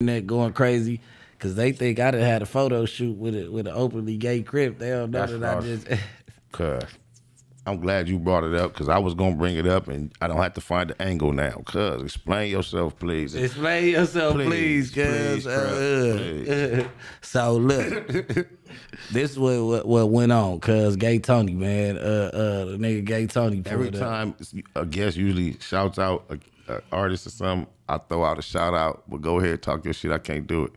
internet going crazy because they think I done had a photo shoot with an openly gay Crip. They don't know That's that I just. Cuz I'm glad you brought it up because I was gonna bring it up and I don't have to find the angle now. Cuz explain yourself, please. Explain yourself, please, cuz. So look, this is what went on. Cuz Gay Tony, man, the nigga Gay Tony. Every time a guest usually shouts out an artist or something, I throw out a shout out. But go ahead, talk your shit. I can't do it.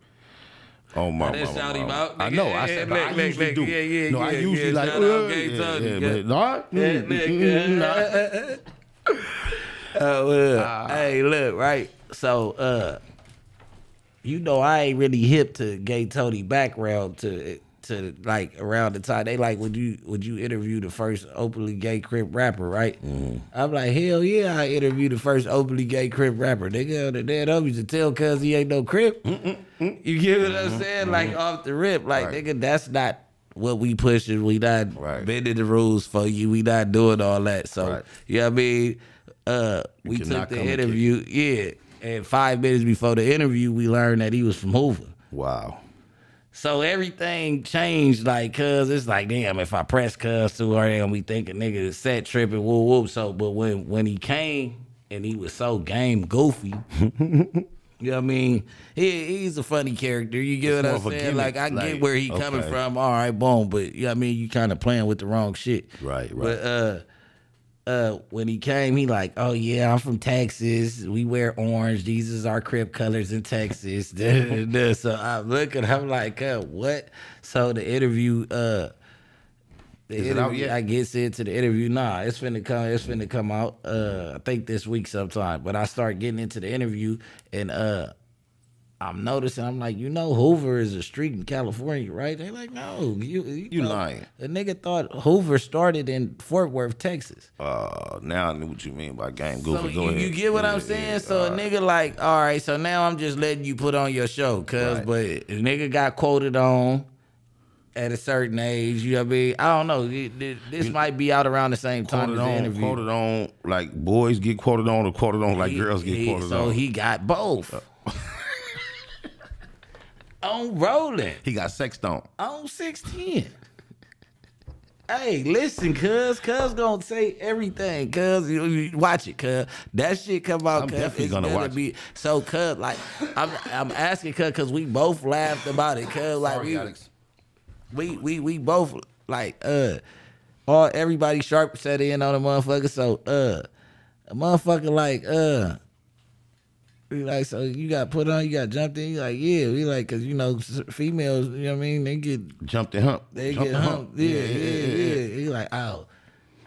Oh my! I didn't shout him out. I know. I said, but I usually do. Yeah. I usually like. Hey, look, right. So, you know, I ain't really hip to Gay Tony background to like around the time they like would you interview the first openly gay Crip rapper, right? I'm like, hell yeah, I interviewed the first openly gay Crip rapper. Nigga, the dead homies to tell cuz he ain't no Crip. You get what I'm saying? Like off the rip, like nigga, that's not what we pushing. We not bending the rules for you. We not doing all that. So you know what I mean? We took the interview, and 5 minutes before the interview, we learned that he was from Hoover. Wow. So everything changed, like, cuz it's like, damn, if I press cuz too hard, and we thinking nigga is set tripping, whoop whoop. So, but when he came and he was so game goofy, you know what I mean? He's a funny character. You get what I'm saying? Like, I get where he coming from. All right, boom. But you know what I mean? You kind of playing with the wrong shit. Right. But when he came, he like, oh yeah, I'm from Texas. We wear orange. These is our Crip colors in Texas. So I'm looking, I'm like, what? So the interview, I get into the interview. Nah, it's finna come out. I think this week sometime. But I start getting into the interview, and I'm noticing, I'm like, you know, Hoover is a street in California, right? They like, no, you know, lying. A nigga thought Hoover started in Fort Worth, Texas. Now I know what you mean by game goofy. So you get what I'm saying? So a nigga like, all right, so now I'm just letting you put on your show, but a nigga got quoted on at a certain age, you know what I mean? I don't know. This might be out around the same time as the interview. Quoted on, like boys get quoted on, or quoted on like girls get quoted on. So he got both. On rolling. He got sexed on. On 610. Hey, listen, cuz gonna say everything, cuz you watch it, cuz that shit come out. I'm definitely gonna watch it. So, cuz like I'm asking, cuz we both laughed about it, cuz like we both like everybody sharp set in on the motherfucker. So a motherfucker like we like, so you got put on, you got jumped in. You like, yeah. We like, cause you know females, you know what I mean? They get jumped and humped. They get humped. Yeah. He like, oh,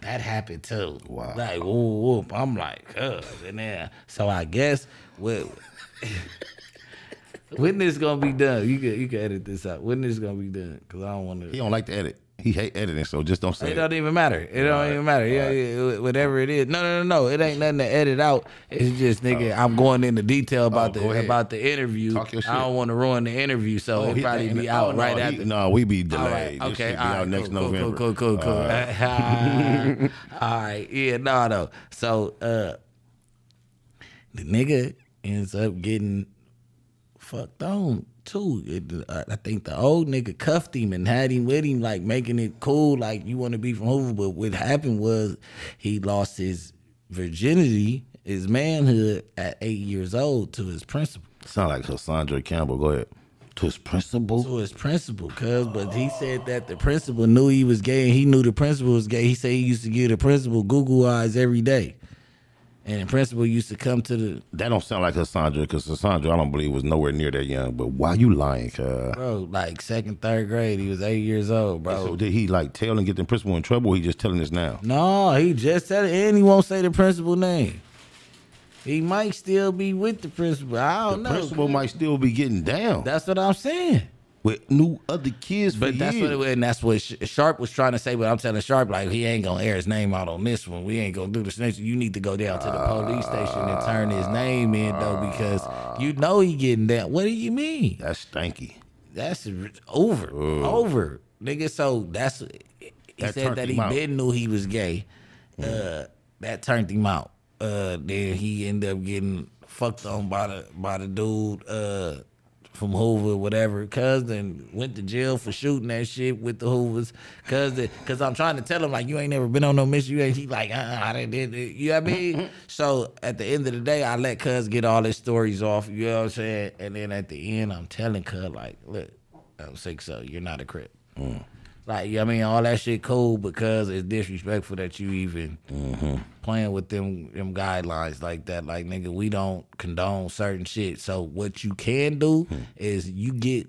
that happened too. Wow. Like, whoop. I'm like, and then so I guess when this gonna be done? You can edit this out. When this gonna be done? Cause I don't want to. He don't like to edit. He hate editing, so just don't say it. It don't even matter. It don't even matter. Yeah, whatever it is. No. It ain't nothing to edit out. It's just, nigga, I'm going into detail about the interview. Talk your shit. I don't want to ruin the interview, so it probably be out right after. No, we be delayed. All right, okay, this should be out next November. Cool. All right, yeah, no. So the nigga ends up getting fucked on too. I think the old nigga cuffed him and had him with him, like making it cool, like you want to be from Hoover. But what happened was he lost his virginity, his manhood at 8 years old to his principal. Sound like Cassandra Campbell. Go ahead. To his principal? To his principal, but he said that the principal knew he was gay and he knew the principal was gay. He said he used to give the principal Google eyes every day. And the principal used to come to the... That don't sound like Cassandra, because Cassandra, I don't believe, was nowhere near that young. But why you lying, cuz? Bro, like second, third grade, he was 8 years old, bro. So did he like tell and get the principal in trouble, or he just telling us now? No, he just said it, and he won't say the principal name. He might still be with the principal. I don't know. The principal might still be getting down. That's what I'm saying. With new other kids for years. That's what Sharp was trying to say, but I'm telling Sharp, like, he ain't gonna air his name out on this one. We ain't gonna do this next one. You need to go down to the police station and turn his name in, though, because you know he getting down. What do you mean? That's stanky. That's over. Nigga, so he said that he didn't know he was gay. That turned him out. Then he ended up getting fucked on by the dude from Hoover, whatever. Cousin went to jail for shooting that shit with the Hoovers. Cause I'm trying to tell him like you ain't never been on no mission. You ain't. He like I didn't. You know what I mean? So at the end of the day, I let Cuz get all his stories off. You know what I'm saying? And then at the end, I'm telling Cuz like, look, I'm sick. So you're not a Crip. Like, I mean, all that shit cool because it's disrespectful that you even playing with them guidelines like that. Like, nigga, we don't condone certain shit. So what you can do is you get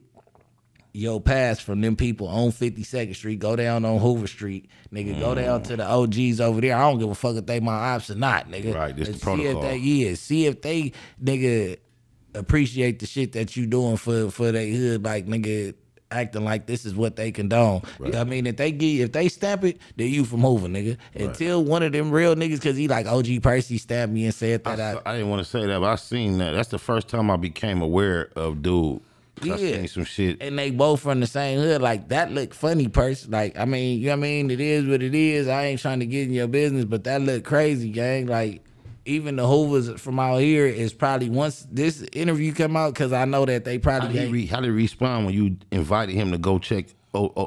your pass from them people on 52nd Street, go down on Hoover Street, nigga, go down to the OGs over there. I don't give a fuck if they my ops or not, nigga. Right, this the see protocol. See if they, nigga, appreciate the shit that you doing for they hood, like, nigga, acting like this is what they condone. Right. I mean, if they stamp it, then you from Hoover, nigga. Until one of them real niggas, cause he like OG Percy stamped me and said that I didn't want to say that, but I seen that. That's the first time I became aware of dude. I seen some shit. And they both from the same hood. Like, that look funny, Percy. Like, I mean, you know what I mean? It is what it is. I ain't trying to get in your business, but that look crazy, gang. Like, even the Hoovers from out here is probably, once this interview come out, because I know that they probably How did he respond when you invited him to go check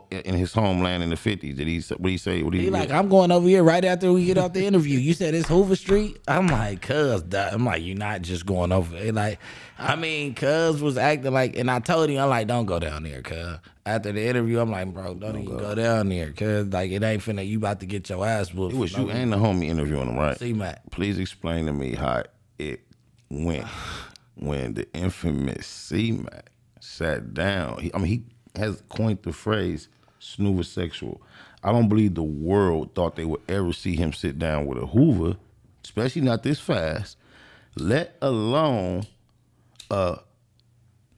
in his homeland in the 50s? Did he? What did he say? He like, I'm going over here right after we get off the interview. You said it's Hoover Street? I'm like, Cuz, I'm like, you're not just going over there. Like, I mean, Cuz was acting like, and I told him, I'm like, don't go down there, Cuz. After the interview, I'm like, bro, don't even go down there, Cuz. Like, it ain't finna, you about to get your ass whooped. It was you and the homie interviewing him, right? C-Mac. Please explain to me how it went when the infamous C-Mac sat down. He has coined the phrase snoovasexual. I don't believe the world thought they would ever see him sit down with a Hoover, especially not this fast, let alone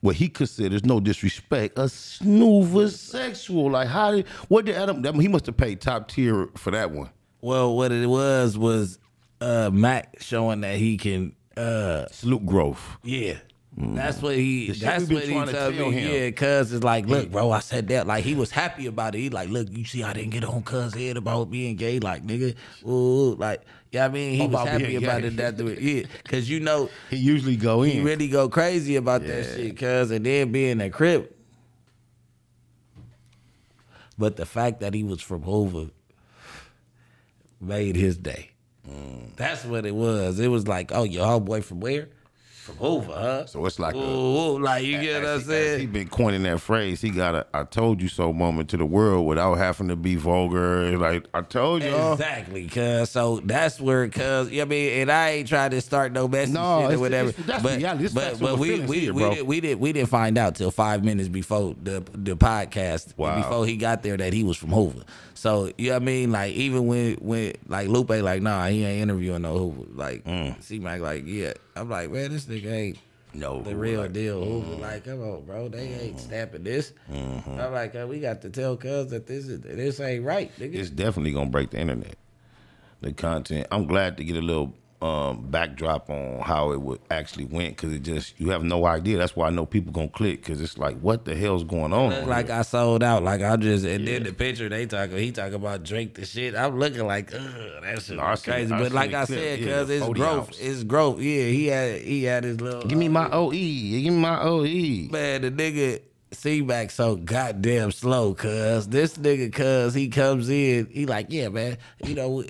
what he considers, no disrespect, a snoovasexual. Like, what did Adam, he must have paid top tier for that one. Well, what it was Mac showing that he can Salute growth. Yeah. That's what he told me. Him. Yeah, Cuz is like, look, bro, I said that. Like, he was happy about it. He like, look, you see I didn't get on Cuz head about being gay. Like, nigga, ooh, like, yeah, I mean, he was happy about it. Yeah, because you know, he usually go in. He really go crazy about that shit, Cuz, and then being a Crip. But the fact that he was from Hoover made his day. That's what it was. It was like, oh, your homeboy from where? From Hoover, huh? So it's like like, you get what I'm saying? He been coining that phrase. He got a "I told you so" moment to the world without having to be vulgar. Like, I told you. Exactly, Cuz. So that's where, Cuz, you know what I mean? And I ain't trying to start no messy shit or whatever. That's reality. But we didn't find out till 5 minutes before the podcast, before he got there, that he was from Hoover. So, you know what I mean? Like, even when like Lupe like, nah, he ain't interviewing no Hoover. Like, C-Mac like, yeah. I'm like, man, this nigga ain't the real deal Hoover. Like, come on, bro. They ain't stamping this. I'm like, we got to tell Cuz that this ain't right, nigga. It's definitely gonna break the internet. The content. I'm glad to get a little backdrop on how it would actually went, because it just, you have no idea. That's why I know people gonna click, because it's like, what the hell's going on? Look like I sold out. Like, I just, and then the picture he talk about Drake the shit. I'm looking like, that shit crazy. But like I said, Cuz, it's growth. Ounce. It's growth. Yeah, he had his little. Give me my OE. Give me my OE. Man, the nigga C-Mac so goddamn slow, Cuz. This nigga, Cuz, he comes in, he like, yeah, man, you know,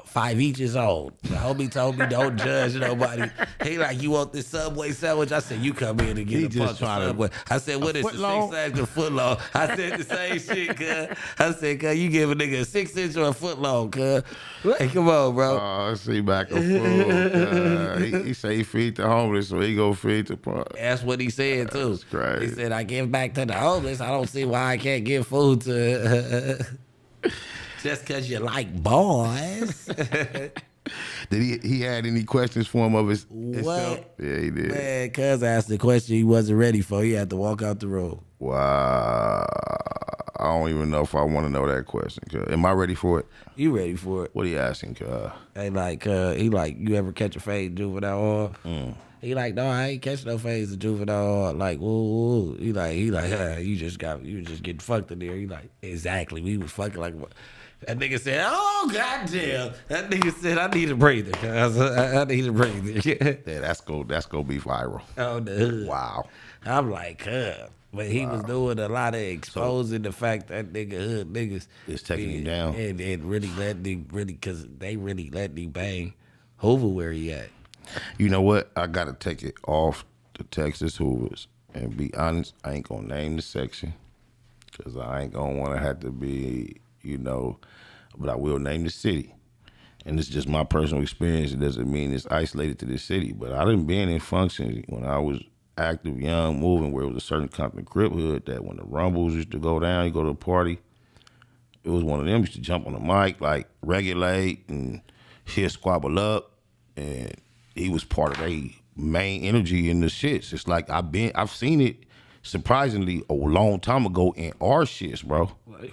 5 each is old. The homie told me don't judge nobody. He like, you want this Subway sandwich? I said, you come in and get a fucking Subway. I said, what is the 6 inch foot long? I said the same shit, Cuz. I said, Cuz, you give a nigga a 6 inch or a foot long, Cuz. Like, come on, bro. Oh, C-Mac a fool. He say he feed the homeless, so he go feed the poor. That's what he said, too. That's crazy. He said, I give back to the homeless. I don't see why I can't give food to... Just because you like boys. Did he had any questions for him of his what? Yeah, he did. Man, Cuz asked the question he wasn't ready for. He had to walk out the room. Wow. I don't even know if I want to know that question. Am I ready for it? You ready for it? What are you asking, cuz? He like, you ever catch a fade juvenile hall? He like, no, I ain't catch no fades of juvenile hall. Like, whoa. He like, you just getting fucked in there. He like, exactly. We was fucking like. That nigga said, oh, goddamn. That nigga said, I need a breather, cuz. I need a breather. Yeah, that's gonna be viral. Oh, no. Wow. I'm like, but he was doing a lot of exposing the fact that nigga hood niggas is taking him down, and really letting him because they really let him bang Hoover where he at. You know what? I gotta take it off the Texas Hoovers and be honest. I ain't gonna name the section because I ain't gonna want to have to be, but I will name the city. And it's just my personal experience. It doesn't mean it's isolated to this city, but I done been in functions when I was active, young, moving, where it was a certain kind of Crip hood that when the rumbles used to go down, you go to a party, it was one of them used to jump on the mic, like regulate and he'll squabble up, and he was part of their main energy in the shits. It's like I've seen it surprisingly a long time ago in our shits, bro.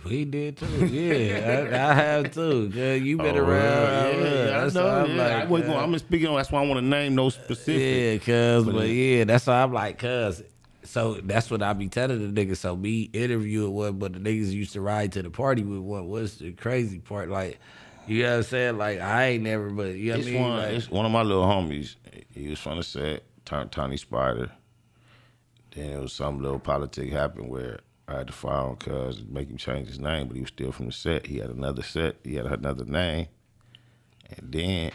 He did too. Yeah, I have too. You been around. Yeah, I know. I'm speaking on. That's why I want to name those specific. Yeah, that's why I'm like, so that's what I be telling the niggas. So me interviewing one, but the niggas used to ride to the party with one. What's the crazy part? Like, you know what I'm saying? Like, I ain't never, but you know what I mean? It's one of my little homies. He was from the set, Tiny Spider. Then it was some little politic happened where I had to fire on cuz and make him change his name, but he was still from the set. He had another set. He had another name. And then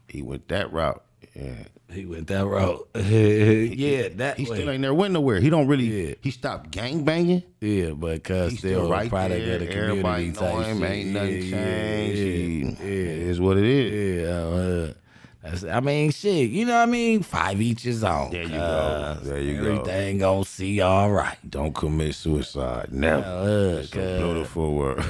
he went that route. And he went that route. Yeah, he still ain't never went nowhere. He don't really, he stopped gang banging. Yeah, but cuz still right product there. Of the community. Everybody know him, ain't nothing changed. Yeah. It is what it is. Yeah, I mean, shit, you know what I mean? 5 each his own. There you go. Everything gonna see all right. Don't commit suicide. Never. It's a beautiful word.